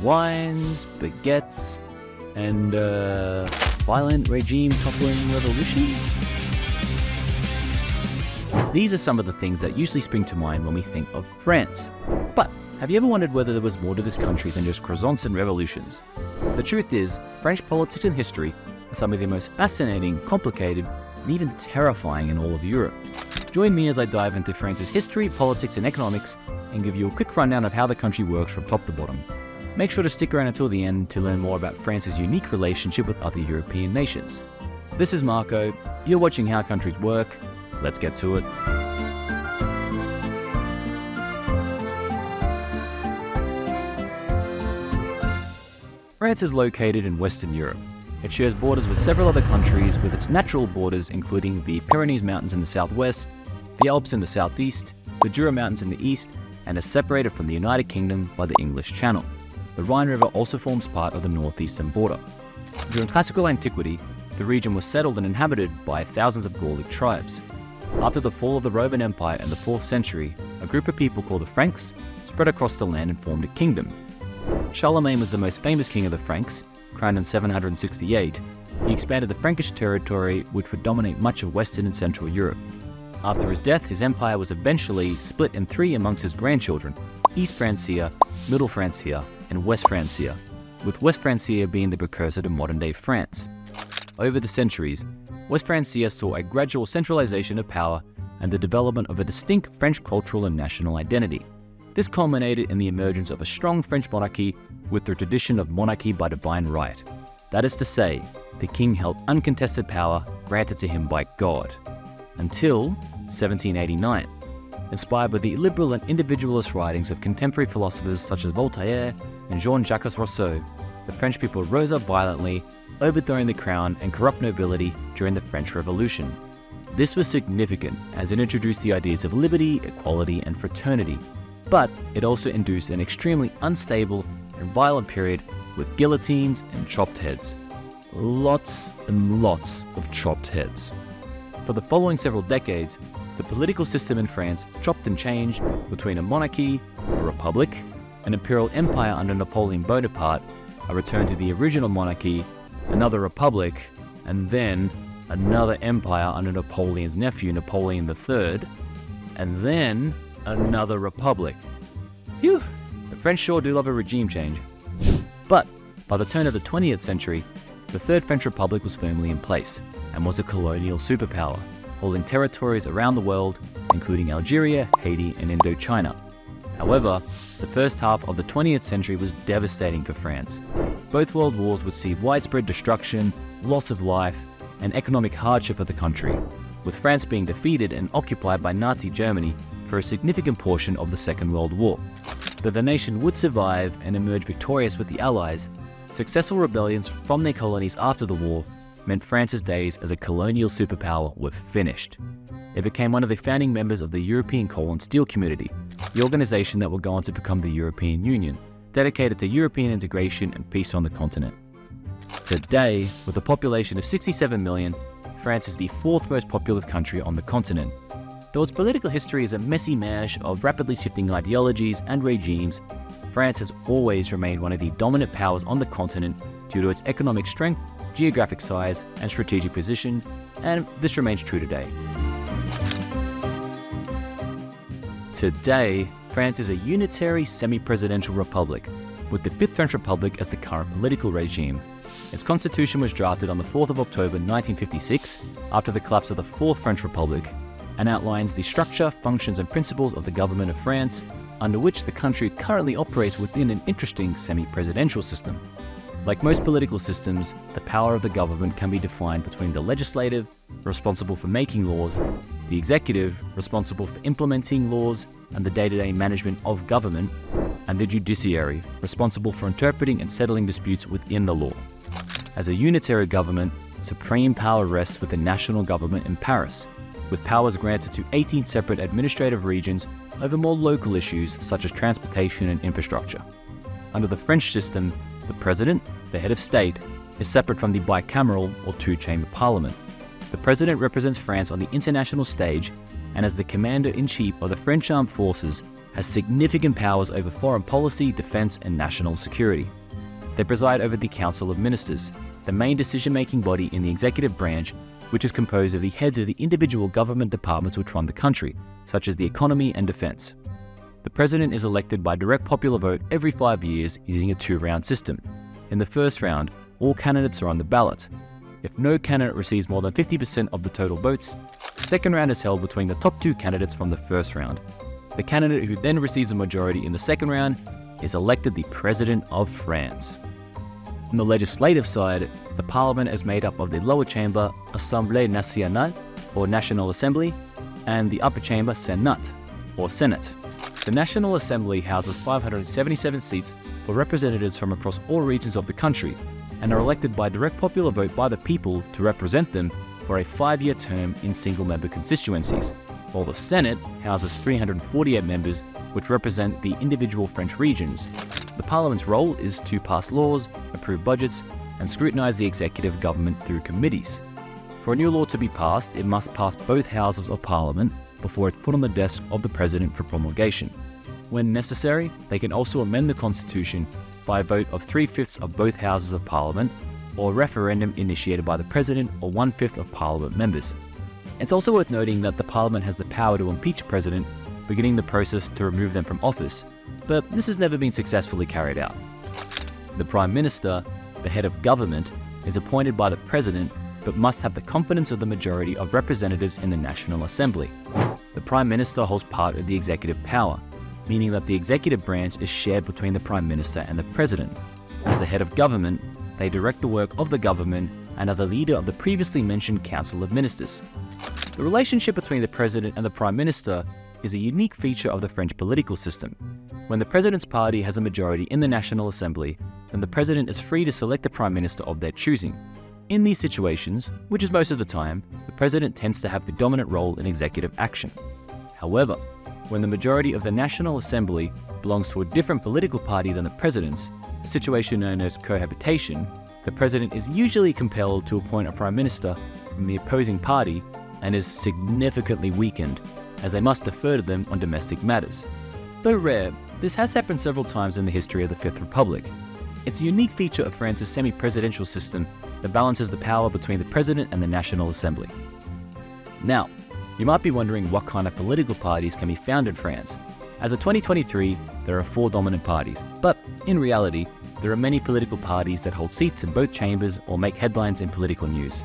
wines, baguettes, and violent regime toppling revolutions? These are some of the things that usually spring to mind when we think of France. But have you ever wondered whether there was more to this country than just croissants and revolutions? The truth is, French politics and history are some of the most fascinating, complicated, and even terrifying in all of Europe. Join me as I dive into France's history, politics, and economics, and give you a quick rundown of how the country works from top to bottom. Make sure to stick around until the end to learn more about France's unique relationship with other European nations. This is Marco. You're watching How Countries Work. Let's get to it. France is located in Western Europe. It shares borders with several other countries, with its natural borders including the Pyrenees Mountains in the southwest, the Alps in the southeast, the Jura Mountains in the east, and is separated from the United Kingdom by the English Channel. The Rhine River also forms part of the northeastern border. During classical antiquity, the region was settled and inhabited by thousands of Gaulic tribes. After the fall of the Roman Empire in the 4th century, a group of people called the Franks spread across the land and formed a kingdom. Charlemagne was the most famous king of the Franks, crowned in 768. He expanded the Frankish territory, which would dominate much of Western and Central Europe. After his death, his empire was eventually split in three amongst his grandchildren: East Francia, Middle Francia, and West Francia, with West Francia being the precursor to modern-day France. Over the centuries, West Francia saw a gradual centralization of power and the development of a distinct French cultural and national identity. This culminated in the emergence of a strong French monarchy with the tradition of monarchy by divine right. That is to say, the king held uncontested power granted to him by God. Until 1789. Inspired by the liberal and individualist writings of contemporary philosophers such as Voltaire and Jean-Jacques Rousseau, the French people rose up violently, overthrowing the crown and corrupt nobility during the French Revolution. This was significant as it introduced the ideas of liberty, equality, and fraternity, but it also induced an extremely unstable and violent period with guillotines and chopped heads. Lots and lots of chopped heads. For the following several decades, the political system in France chopped and changed between a monarchy, a republic, an imperial empire under Napoleon Bonaparte, a return to the original monarchy, another republic, and then another empire under Napoleon's nephew, Napoleon III, and then another republic. Phew, the French sure do love a regime change. But by the turn of the 20th century, the Third French Republic was firmly in place and was a colonial superpower, holding territories around the world, including Algeria, Haiti, and Indochina. However, the first half of the 20th century was devastating for France. Both world wars would see widespread destruction, loss of life, and economic hardship for the country, with France being defeated and occupied by Nazi Germany for a significant portion of the Second World War. Though the nation would survive and emerge victorious with the Allies, successful rebellions from their colonies after the war meant France's days as a colonial superpower were finished. It became one of the founding members of the European Coal and Steel Community, the organization that would go on to become the European Union, dedicated to European integration and peace on the continent. Today, with a population of 67 million, France is the fourth most populous country on the continent. Though its political history is a messy mash of rapidly shifting ideologies and regimes, France has always remained one of the dominant powers on the continent due to its economic strength, geographic size, and strategic position, and this remains true today. Today, France is a unitary semi-presidential republic, with the Fifth French Republic as the current political regime. Its constitution was drafted on the 4th of October 1956, after the collapse of the Fourth French Republic, and outlines the structure, functions, and principles of the government of France, under which the country currently operates within an interesting semi-presidential system. Like most political systems, the power of the government can be defined between the legislative, responsible for making laws, the executive, responsible for implementing laws and the day-to-day management of government, and the judiciary, responsible for interpreting and settling disputes within the law. As a unitary government, supreme power rests with the national government in Paris, with powers granted to 18 separate administrative regions over more local issues such as transportation and infrastructure. Under the French system, the president, the head of state, is separate from the bicameral or two-chamber parliament. The president represents France on the international stage and as the commander-in-chief of the French armed forces has significant powers over foreign policy, defense, and national security. They preside over the Council of Ministers, the main decision-making body in the executive branch, which is composed of the heads of the individual government departments which run the country, such as the economy and defense. The president is elected by direct popular vote every 5 years using a 2-round system. In the first round, all candidates are on the ballot. If no candidate receives more than 50% of the total votes, the second round is held between the top 2 candidates from the first round. The candidate who then receives a majority in the second round is elected the President of France. On the legislative side, the parliament is made up of the lower chamber, Assemblée Nationale, or National Assembly, and the upper chamber, Sénat, or Senate. The National Assembly houses 577 seats for representatives from across all regions of the country, and are elected by direct popular vote by the people to represent them for a 5-year term in single-member constituencies, while the Senate houses 348 members which represent the individual French regions. The Parliament's role is to pass laws, approve budgets, and scrutinise the executive government through committees. For a new law to be passed, it must pass both houses of Parliament before it's put on the desk of the President for promulgation. When necessary, they can also amend the Constitution by a vote of 3/5 of both houses of Parliament, or a referendum initiated by the President or 1/5 of Parliament members. It's also worth noting that the Parliament has the power to impeach a President, beginning the process to remove them from office, but this has never been successfully carried out. The Prime Minister, the head of government, is appointed by the President but must have the confidence of the majority of representatives in the National Assembly. The Prime Minister holds part of the executive power, meaning that the executive branch is shared between the Prime Minister and the President. As the head of government, they direct the work of the government and are the leader of the previously mentioned Council of Ministers. The relationship between the President and the Prime Minister is a unique feature of the French political system. When the President's party has a majority in the National Assembly, then the President is free to select the Prime Minister of their choosing. In these situations, which is most of the time, the President tends to have the dominant role in executive action. However, when the majority of the National Assembly belongs to a different political party than the President's, a situation known as cohabitation, the President is usually compelled to appoint a Prime Minister from the opposing party and is significantly weakened, as they must defer to them on domestic matters. Though rare, this has happened several times in the history of the Fifth Republic. It's a unique feature of France's semi-presidential system that balances the power between the President and the National Assembly. Now, you might be wondering what kind of political parties can be found in France. As of 2023, there are 4 dominant parties, but in reality, there are many political parties that hold seats in both chambers or make headlines in political news.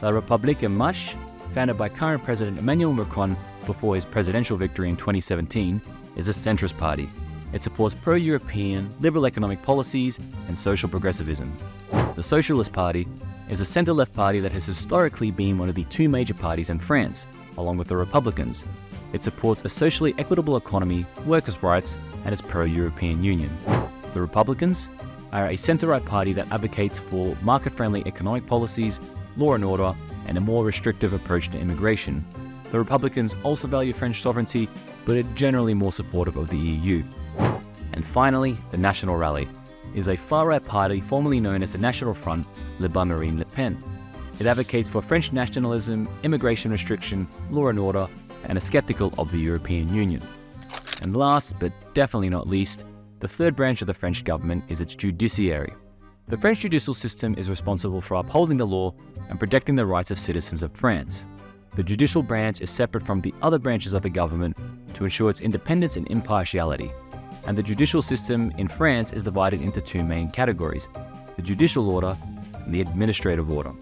La République En Marche, founded by current President Emmanuel Macron before his presidential victory in 2017, is a centrist party. It supports pro-European, liberal economic policies and social progressivism. The Socialist Party is a centre-left party that has historically been one of the 2 major parties in France, along with the Republicans. It supports a socially equitable economy, workers' rights, and its pro-European Union. The Republicans are a centre-right party that advocates for market-friendly economic policies, law and order, and a more restrictive approach to immigration. The Republicans also value French sovereignty, but are generally more supportive of the EU. And finally, the National Rally is a far-right party formerly known as the National Front, led by Marine Le Pen. It advocates for French nationalism, immigration restriction, law and order, and is skeptical of the European Union. And last, but definitely not least, the third branch of the French government is its judiciary. The French judicial system is responsible for upholding the law and protecting the rights of citizens of France. The judicial branch is separate from the other branches of the government to ensure its independence and impartiality. And the judicial system in France is divided into 2 main categories: the judicial order and the administrative order.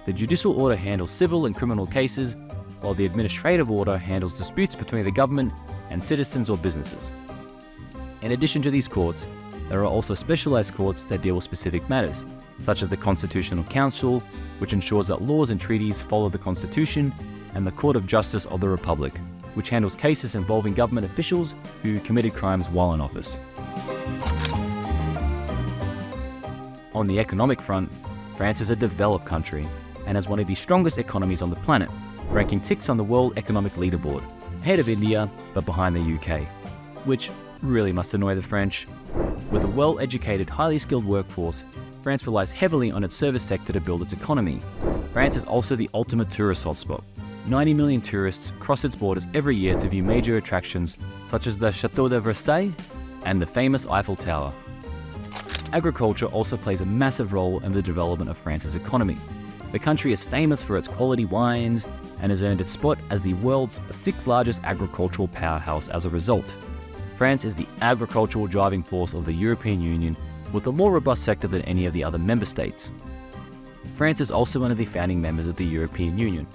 The judicial order handles civil and criminal cases, while the administrative order handles disputes between the government and citizens or businesses. In addition to these courts, there are also specialized courts that deal with specific matters, such as the Constitutional Council, which ensures that laws and treaties follow the Constitution, and the Court of Justice of the Republic, which handles cases involving government officials who committed crimes while in office. On the economic front, France is a developed country and has one of the strongest economies on the planet, ranking 6th on the World Economic Leaderboard, ahead of India but behind the UK, which really must annoy the French. With a well-educated, highly skilled workforce, France relies heavily on its service sector to build its economy. France is also the ultimate tourist hotspot. 90 million tourists cross its borders every year to view major attractions such as the Chateau de Versailles and the famous Eiffel Tower. Agriculture also plays a massive role in the development of France's economy. The country is famous for its quality wines and has earned its spot as the world's 6th largest agricultural powerhouse as a result. France is the agricultural driving force of the European Union, with a more robust sector than any of the other member states. France is also one of the founding members of the European Union,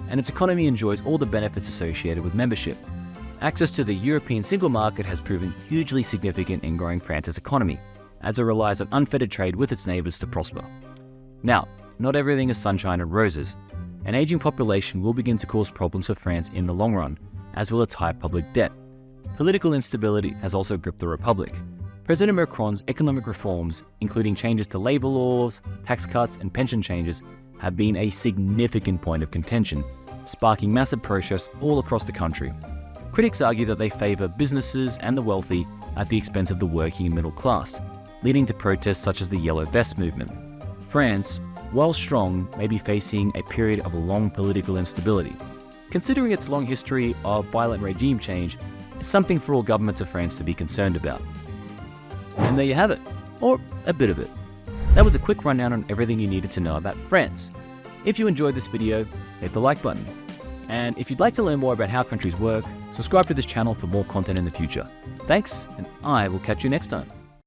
and its economy enjoys all the benefits associated with membership. Access to the European single market has proven hugely significant in growing France's economy, as it relies on unfettered trade with its neighbours to prosper. Now, not everything is sunshine and roses. An ageing population will begin to cause problems for France in the long run, as will its high public debt. Political instability has also gripped the Republic. President Macron's economic reforms, including changes to labour laws, tax cuts and pension changes, have been a significant point of contention, sparking massive protests all across the country. Critics argue that they favour businesses and the wealthy at the expense of the working and middle class, leading to protests such as the Yellow Vest movement. France, while strong, may be facing a period of long political instability. Considering its long history of violent regime change, it's something for all governments of France to be concerned about. And there you have it, or a bit of it. That was a quick rundown on everything you needed to know about France. If you enjoyed this video, hit the like button. And if you'd like to learn more about how countries work, subscribe to this channel for more content in the future. Thanks, and I will catch you next time.